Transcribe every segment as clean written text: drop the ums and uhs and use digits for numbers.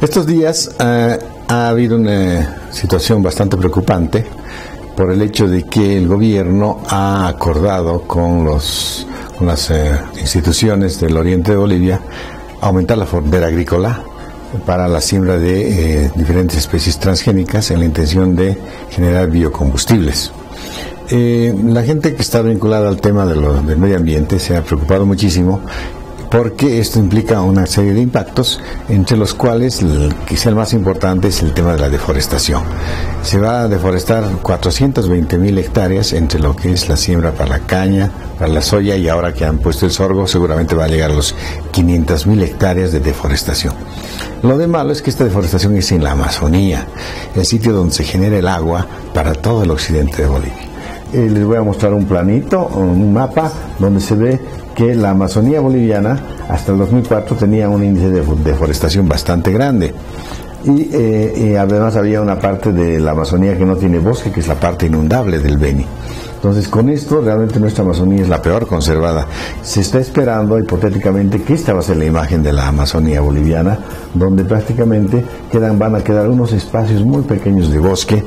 Estos días ha habido una situación bastante preocupante por el hecho de que el gobierno ha acordado con las instituciones del oriente de Bolivia aumentar la frontera agrícola para la siembra de diferentes especies transgénicas en la intención de generar biocombustibles. La gente que está vinculada al tema del medio ambiente se ha preocupado muchísimo porque esto implica una serie de impactos, entre los cuales quizá el más importante es el tema de la deforestación. Se va a deforestar 420.000 hectáreas entre lo que es la siembra para la caña, para la soya, y ahora que han puesto el sorgo seguramente va a llegar a los 500.000 hectáreas de deforestación. Lo de malo es que esta deforestación es en la Amazonía, el sitio donde se genera el agua para todo el occidente de Bolivia. Les voy a mostrar un planito, un mapa, donde se ve que la Amazonía boliviana hasta el 2004 tenía un índice de deforestación bastante grande. Y además había una parte de la Amazonía que no tiene bosque, que es la parte inundable del Beni. Entonces, con esto, realmente nuestra Amazonía es la peor conservada. Se está esperando, hipotéticamente, que esta va a ser la imagen de la Amazonía boliviana, donde prácticamente van a quedar unos espacios muy pequeños de bosque,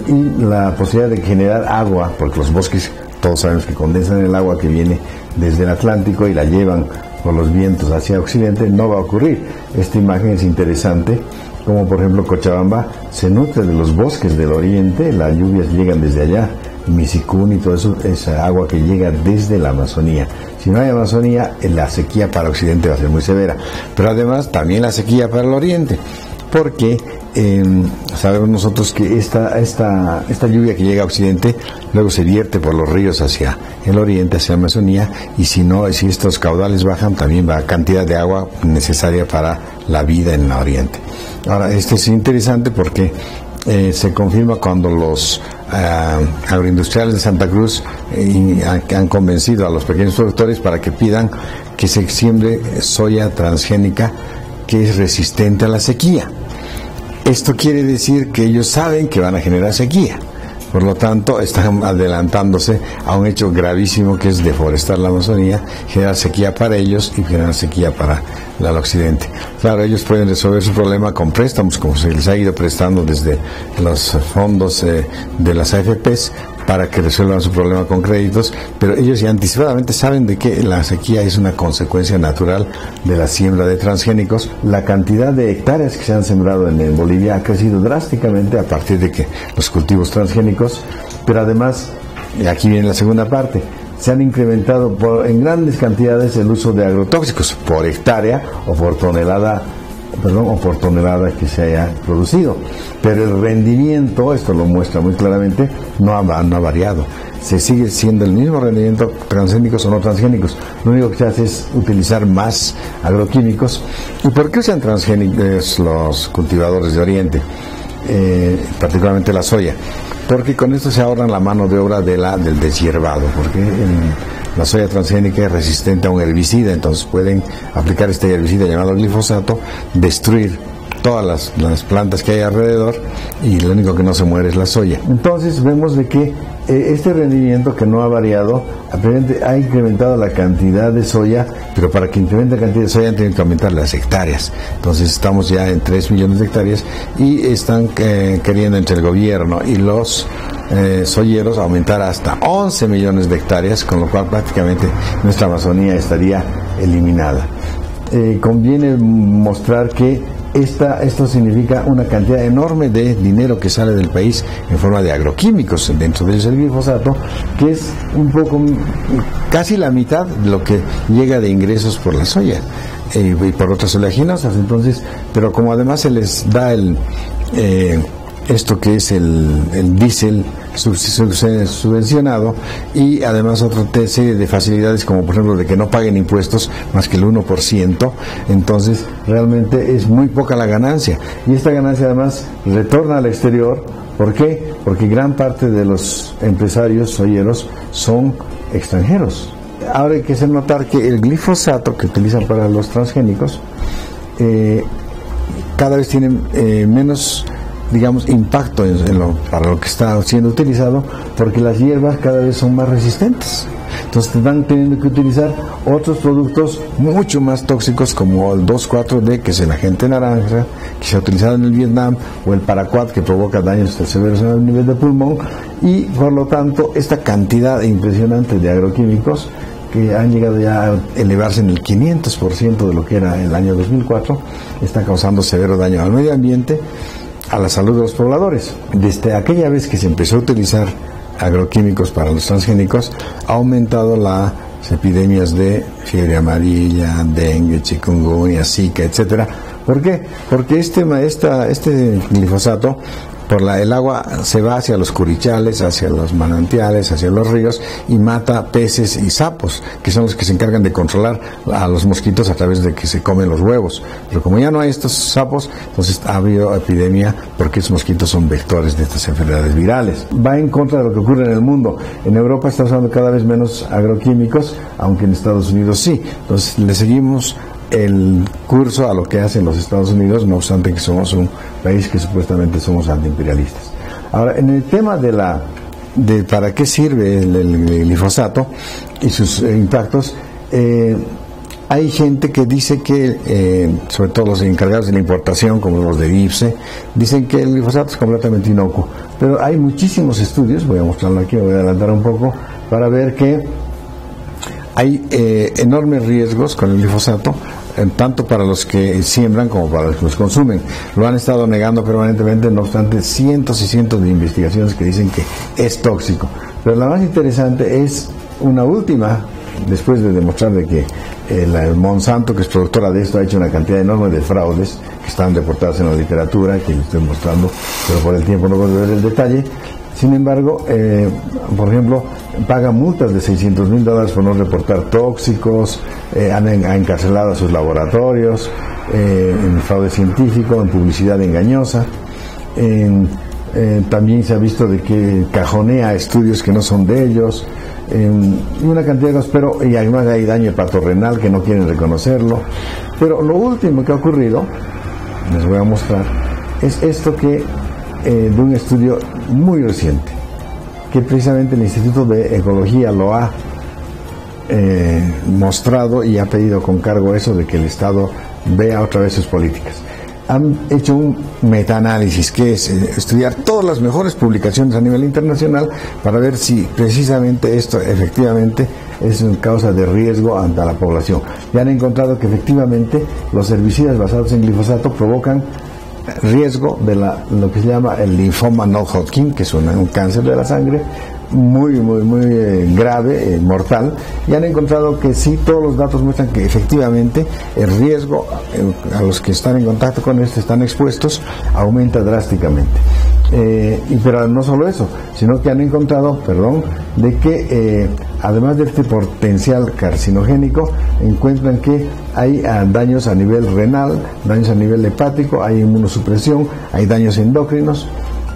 y la posibilidad de generar agua, porque los bosques, todos sabemos que condensan el agua que viene desde el Atlántico y la llevan por los vientos hacia occidente, no va a ocurrir. Esta imagen es interesante, como por ejemplo Cochabamba se nutre de los bosques del oriente, las lluvias llegan desde allá, Misicún y todo eso, esa agua que llega desde la Amazonía. Si no hay Amazonía, la sequía para occidente va a ser muy severa, pero además también la sequía para el oriente, porque sabemos nosotros que esta lluvia que llega a occidente luego se vierte por los ríos hacia el oriente, hacia la Amazonía, y si estos caudales bajan, también va cantidad de agua necesaria para la vida en el oriente. Ahora, esto es interesante porque se confirma cuando los agroindustriales de Santa Cruz han convencido a los pequeños productores para que pidan que se siembre soya transgénica que es resistente a la sequía. Esto quiere decir que ellos saben que van a generar sequía. Por lo tanto, están adelantándose a un hecho gravísimo que es deforestar la Amazonía, generar sequía para ellos y generar sequía para el occidente. Claro, ellos pueden resolver su problema con préstamos, como se les ha ido prestando desde los fondos de las AFPs, para que resuelvan su problema con créditos, pero ellos ya anticipadamente saben de que la sequía es una consecuencia natural de la siembra de transgénicos. La cantidad de hectáreas que se han sembrado en Bolivia ha crecido drásticamente a partir de que los cultivos transgénicos, pero además, y aquí viene la segunda parte, se han incrementado en grandes cantidades el uso de agrotóxicos por hectárea o por tonelada que se haya producido, pero el rendimiento, esto lo muestra muy claramente, no ha variado. Se sigue siendo el mismo rendimiento, transgénicos o no transgénicos. Lo único que se hace es utilizar más agroquímicos. ¿Y por qué usan transgénicos los cultivadores de Oriente? Particularmente la soya, porque con esto se ahorran la mano de obra del deshiervado, porque la soya transgénica es resistente a un herbicida, entonces pueden aplicar este herbicida llamado glifosato, destruir todas las plantas que hay alrededor, y lo único que no se muere es la soya. Entonces vemos de que este rendimiento, que no ha variado, ha incrementado la cantidad de soya, pero para que incremente la cantidad de soya han tenido que aumentar las hectáreas. Entonces estamos ya en 3 millones de hectáreas y están queriendo entre el gobierno y los soyeros aumentar hasta 11 millones de hectáreas, con lo cual prácticamente nuestra Amazonía estaría eliminada. Conviene mostrar que esto significa una cantidad enorme de dinero que sale del país en forma de agroquímicos, dentro de ellos el glifosato, que es casi la mitad de lo que llega de ingresos por la soya y por otras oleaginosas. Entonces, pero como además se les da esto que es el diésel subvencionado, y además otra serie de facilidades, como por ejemplo de que no paguen impuestos más que el 1%, entonces realmente es muy poca la ganancia, y esta ganancia además retorna al exterior. ¿Por qué? Porque gran parte de los empresarios soyeros son extranjeros. Ahora hay que hacer notar que el glifosato que utilizan para los transgénicos cada vez tiene menos digamos, impacto para lo que está siendo utilizado, porque las hierbas cada vez son más resistentes. Entonces están teniendo que utilizar otros productos mucho más tóxicos, como el 2,4-D, que es el agente naranja, que se ha utilizado en el Vietnam, o el paraquat, que provoca daños severos a nivel de pulmón, y por lo tanto esta cantidad impresionante de agroquímicos, que han llegado ya a elevarse en el 500% de lo que era el año 2004, está causando severo daño al medio ambiente, a la salud de los pobladores. Desde aquella vez que se empezó a utilizar agroquímicos para los transgénicos, ha aumentado las epidemias de fiebre amarilla, dengue, chikungunya, zika, etcétera. ¿Por qué? Porque este glifosato, el agua se va hacia los curichales, hacia los manantiales, hacia los ríos, y mata peces y sapos, que son los que se encargan de controlar a los mosquitos a través de que se comen los huevos. Pero como ya no hay estos sapos, entonces ha habido epidemia, porque esos mosquitos son vectores de estas enfermedades virales. Va en contra de lo que ocurre en el mundo. En Europa está usando cada vez menos agroquímicos, aunque en Estados Unidos sí. Entonces le seguimos el curso a lo que hacen los Estados Unidos, no obstante que somos un país que supuestamente somos antiimperialistas. Ahora, en el tema de para qué sirve el glifosato y sus impactos, hay gente que dice que, sobre todo los encargados de la importación, como los de IPSE, dicen que el glifosato es completamente inocuo, pero hay muchísimos estudios, voy a mostrarlo aquí, voy a adelantar un poco, para ver que hay enormes riesgos con el glifosato, tanto para los que siembran como para los que los consumen. Lo han estado negando permanentemente, no obstante cientos y cientos de investigaciones que dicen que es tóxico. Pero la más interesante es una última, después de demostrar de que el Monsanto, que es productora de esto, ha hecho una cantidad enorme de fraudes que están reportados en la literatura, que les estoy mostrando, pero por el tiempo no puedo ver el detalle. Sin embargo, por ejemplo, pagan multas de $600,000 por no reportar tóxicos, han encarcelado a sus laboratorios, en fraude científico, en publicidad engañosa, también se ha visto de que cajonea estudios que no son de ellos, y una cantidad de cosas, pero y además hay daño hepatorrenal que no quieren reconocerlo. Pero lo último que ha ocurrido, les voy a mostrar, es esto que de un estudio muy reciente, que precisamente el Instituto de Ecología lo ha mostrado y ha pedido con cargo eso de que el Estado vea otra vez sus políticas. Han hecho un metaanálisis, que es estudiar todas las mejores publicaciones a nivel internacional para ver si precisamente esto efectivamente es una causa de riesgo ante la población. Y han encontrado que efectivamente los herbicidas basados en glifosato provocan riesgo de lo que se llama el linfoma no-Hodgkin, que es un cáncer de la sangre muy grave, mortal, y han encontrado que sí, todos los datos muestran que efectivamente el riesgo a los que están en contacto con esto, están expuestos, aumenta drásticamente. Pero no solo eso, sino que han encontrado, de que además de este potencial carcinogénico, encuentran que hay daños a nivel renal, daños a nivel hepático, hay inmunosupresión, hay daños endocrinos,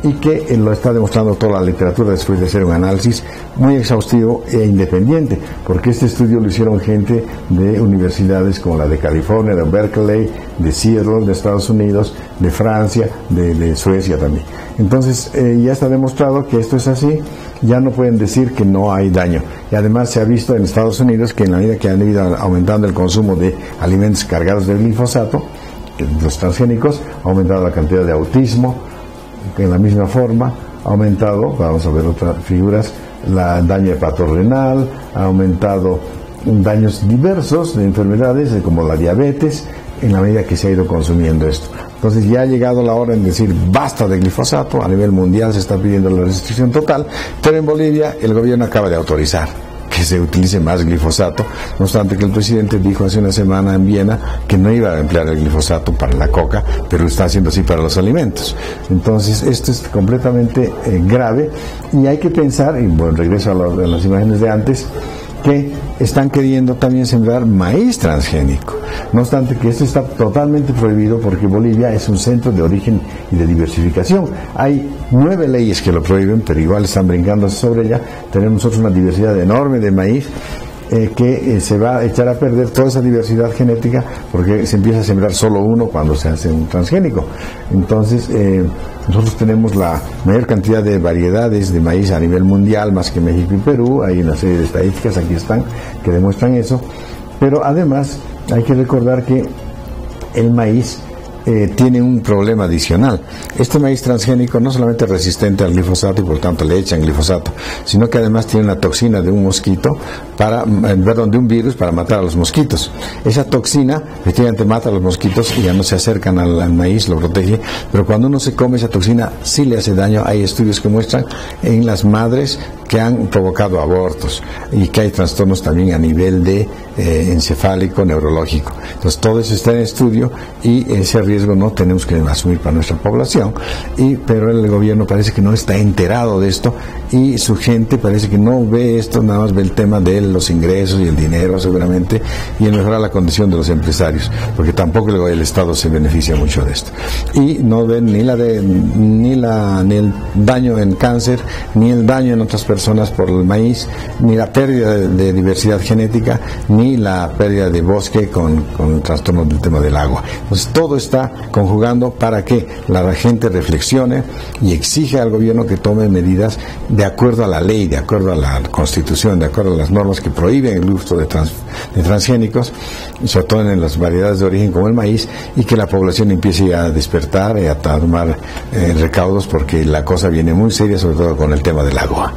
y que lo está demostrando toda la literatura después de hacer un análisis muy exhaustivo e independiente, porque este estudio lo hicieron gente de universidades como la de California, de Berkeley, de Seattle, de Estados Unidos, de Francia, de Suecia también. Entonces ya está demostrado que esto es así, ya no pueden decir que no hay daño. Y además se ha visto en Estados Unidos que en la medida que han ido aumentando el consumo de alimentos cargados de glifosato, los transgénicos, ha aumentado la cantidad de autismo, que en la misma forma ha aumentado, vamos a ver otras figuras, el daño hepatorrenal, ha aumentado daños diversos de enfermedades como la diabetes, en la medida que se ha ido consumiendo esto. Entonces ya ha llegado la hora en decir basta de glifosato. A nivel mundial se está pidiendo la restricción total, pero en Bolivia el gobierno acaba de autorizar que se utilice más glifosato, no obstante que el presidente dijo hace una semana en Viena que no iba a emplear el glifosato para la coca, pero lo está haciendo así para los alimentos. Entonces esto es completamente grave, y hay que pensar, y bueno, regreso a las imágenes de antes, que están queriendo también sembrar maíz transgénico. No obstante que esto está totalmente prohibido, porque Bolivia es un centro de origen y de diversificación. Hay 9 leyes que lo prohíben, pero igual están brincando sobre ella. Tenemos nosotros una diversidad enorme de maíz, que se va a echar a perder toda esa diversidad genética porque se empieza a sembrar solo uno cuando se hace un transgénico. Entonces, nosotros tenemos la mayor cantidad de variedades de maíz a nivel mundial, más que México y Perú. Hay una serie de estadísticas, aquí están, que demuestran eso. Pero además, hay que recordar que el maíz tiene un problema adicional. Este maíz transgénico no solamente es resistente al glifosato y por tanto le echan glifosato, sino que además tiene una toxina de un mosquito, de un virus para matar a los mosquitos. Esa toxina efectivamente mata a los mosquitos y ya no se acercan al maíz, lo protege, pero cuando uno se come esa toxina sí le hace daño. Hay estudios que muestran en las madres que han provocado abortos y que hay trastornos también a nivel de encefálico, neurológico. Entonces todo eso está en estudio y ese riesgo no tenemos que asumir para nuestra población, pero el gobierno parece que no está enterado de esto y su gente parece que no ve esto, nada más ve el tema de los ingresos y el dinero seguramente y en mejorar la condición de los empresarios, porque tampoco el Estado se beneficia mucho de esto. Y no ven ni el daño en cáncer, ni el daño en otras personas por el maíz, ni la pérdida de diversidad genética, ni la pérdida de bosque con el trastorno del tema del agua. Entonces todo está conjugando para que la gente reflexione y exija al gobierno que tome medidas de acuerdo a la ley, de acuerdo a la Constitución, de acuerdo a las normas que prohíben el uso de transgénicos, sobre todo en las variedades de origen como el maíz, y que la población empiece a despertar y a tomar recaudos, porque la cosa viene muy seria, sobre todo con el tema del agua.